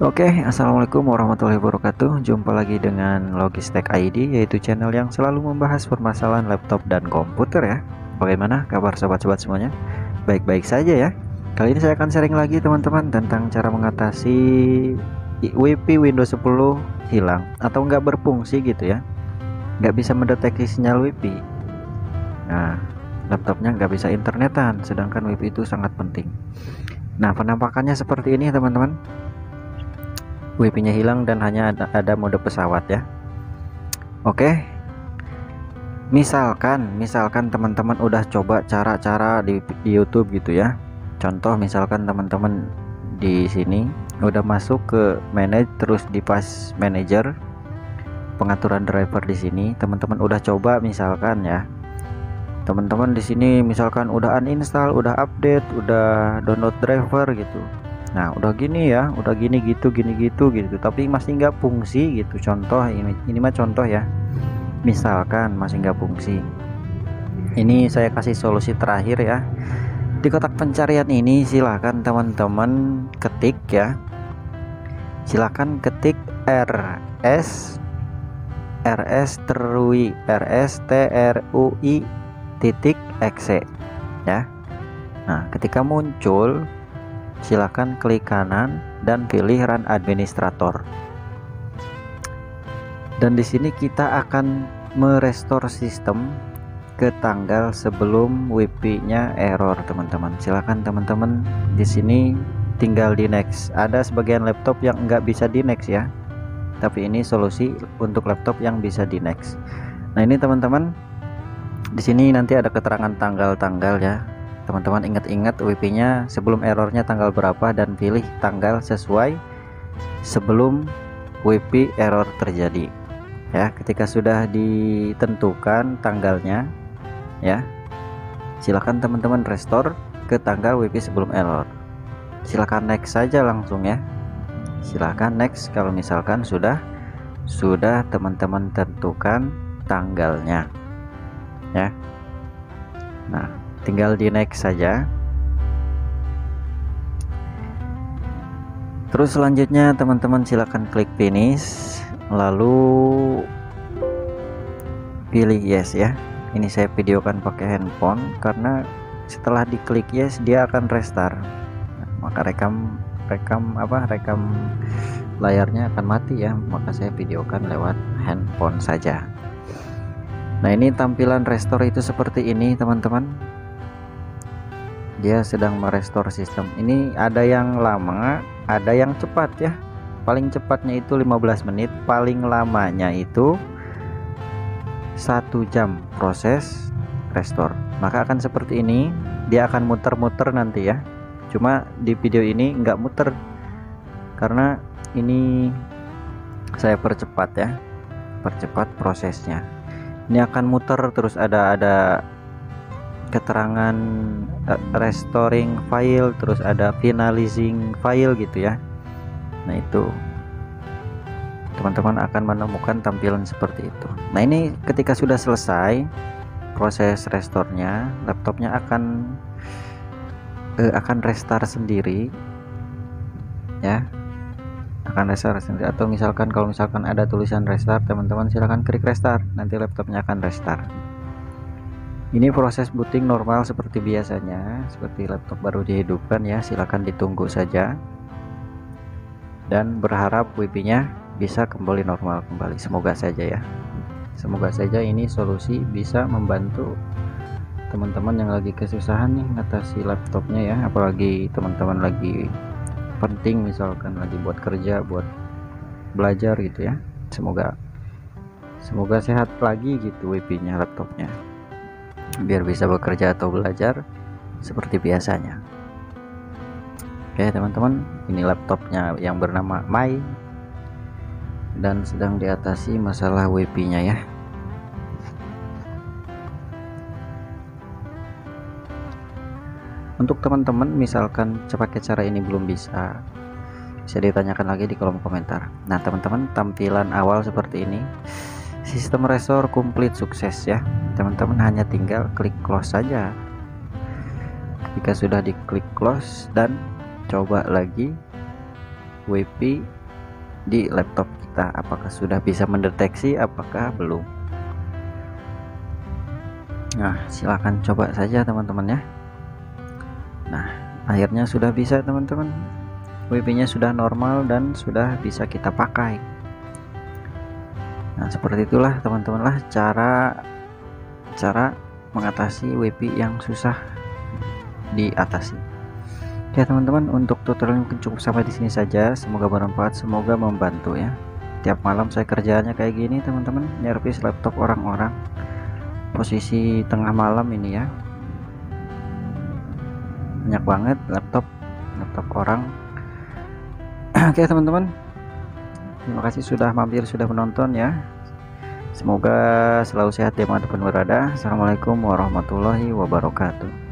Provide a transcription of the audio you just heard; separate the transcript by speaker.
Speaker 1: Oke, assalamualaikum warahmatullahi wabarakatuh. Jumpa lagi dengan Logistek ID, yaitu channel yang selalu membahas permasalahan laptop dan komputer ya. Bagaimana kabar sobat-sobat semuanya? Baik-baik saja ya. Kali ini saya akan sharing lagi teman-teman tentang cara mengatasi WiFi Windows 10 hilang atau nggak berfungsi gitu ya. Nggak bisa mendeteksi sinyal WiFi. Nah, laptopnya nggak bisa internetan, sedangkan WiFi itu sangat penting. Nah, penampakannya seperti ini teman-teman. WiFi-nya hilang dan hanya ada mode pesawat ya. Oke, misalkan teman-teman udah coba cara-cara di YouTube gitu ya. Contoh misalkan teman-teman di sini udah masuk ke manage, terus di pas manager pengaturan driver di sini teman-teman udah coba misalkan ya. Teman-teman di sini misalkan udah uninstall, udah update, udah download driver gitu. Nah, udah gini ya, udah gini gitu, tapi masih nggak fungsi gitu. Contoh ini mah contoh ya. Misalkan masih nggak fungsi. Ini saya kasih solusi terakhir ya. Di kotak pencarian ini silahkan teman-teman ketik ya. Silahkan ketik RS-TRUI titik exe ya. Nah, ketika muncul silakan klik kanan dan pilih run administrator. Dan di sini kita akan merestore sistem ke tanggal sebelum WiFi-nya error, teman-teman. Silakan teman-teman di sini tinggal di next. Ada sebagian laptop yang nggak bisa di next ya. Tapi ini solusi untuk laptop yang bisa di next. Nah, ini teman-teman di sini nanti ada keterangan tanggal-tanggal ya. Teman-teman ingat-ingat WiFi-nya sebelum errornya tanggal berapa dan pilih tanggal sesuai sebelum WiFi error terjadi ya. Ketika sudah ditentukan tanggalnya ya, silakan teman-teman restore ke tanggal WiFi sebelum error. Silakan next saja langsung ya. Silakan next kalau misalkan sudah teman-teman tentukan tanggalnya ya. Nah, tinggal di next saja. Terus selanjutnya teman-teman silakan klik finish, lalu pilih yes ya. Ini saya videokan pakai handphone karena setelah diklik yes dia akan restart. Nah, maka rekam layarnya akan mati ya, maka saya videokan lewat handphone saja. Nah, ini tampilan restore itu seperti ini teman-teman. Dia sedang merestore sistem. Ini ada yang lama, ada yang cepat ya. Paling cepatnya itu 15 menit, paling lamanya itu 1 jam proses restore. Maka akan seperti ini, dia akan muter-muter nanti ya. Cuma di video ini nggak muter karena ini saya percepat ya, percepat prosesnya. Ini akan muter terus, ada keterangan restoring file, terus ada finalizing file gitu ya. Nah, itu teman-teman akan menemukan tampilan seperti itu. Nah, ini ketika sudah selesai proses restorenya, laptopnya akan restart sendiri ya, akan restart sendiri. Atau misalkan kalau misalkan ada tulisan restart, teman-teman silahkan klik restart, nanti laptopnya akan restart. Ini proses booting normal seperti biasanya, seperti laptop baru dihidupkan ya. Silakan ditunggu saja dan berharap WiFi-nya bisa kembali normal kembali. Semoga saja ya. Semoga saja ini solusi bisa membantu teman-teman yang lagi kesusahan nih ngatasi laptopnya ya. Apalagi teman-teman lagi penting, misalkan lagi buat kerja, buat belajar gitu ya. Semoga sehat lagi gitu WiFi-nya laptopnya, biar bisa bekerja atau belajar seperti biasanya. Oke teman-teman, ini laptopnya yang bernama Mai dan sedang diatasi masalah WiFi-nya ya. Untuk teman-teman misalkan pakai cara ini belum bisa ditanyakan lagi di kolom komentar. Nah teman-teman, tampilan awal seperti ini. Sistem restore komplit sukses ya. Teman-teman hanya tinggal klik close saja. Ketika sudah diklik close dan coba lagi, WiFi di laptop kita, apakah sudah bisa mendeteksi, apakah belum. Nah, silahkan coba saja teman-teman ya. Nah, akhirnya sudah bisa teman-teman, WiFi-nya sudah normal dan sudah bisa kita pakai. Nah, seperti itulah teman-teman lah cara mengatasi WiFi yang susah diatasi. Ya teman-teman, untuk tutorial mungkin cukup sampai di sini saja. Semoga bermanfaat, semoga membantu ya. Tiap malam saya kerjaannya kayak gini teman-teman, nyervis laptop orang-orang. Posisi tengah malam ini ya. Banyak banget laptop orang. Oke teman-teman, terima kasih sudah mampir, sudah menonton ya. Semoga selalu sehat dimanapun berada. Assalamualaikum warahmatullahi wabarakatuh.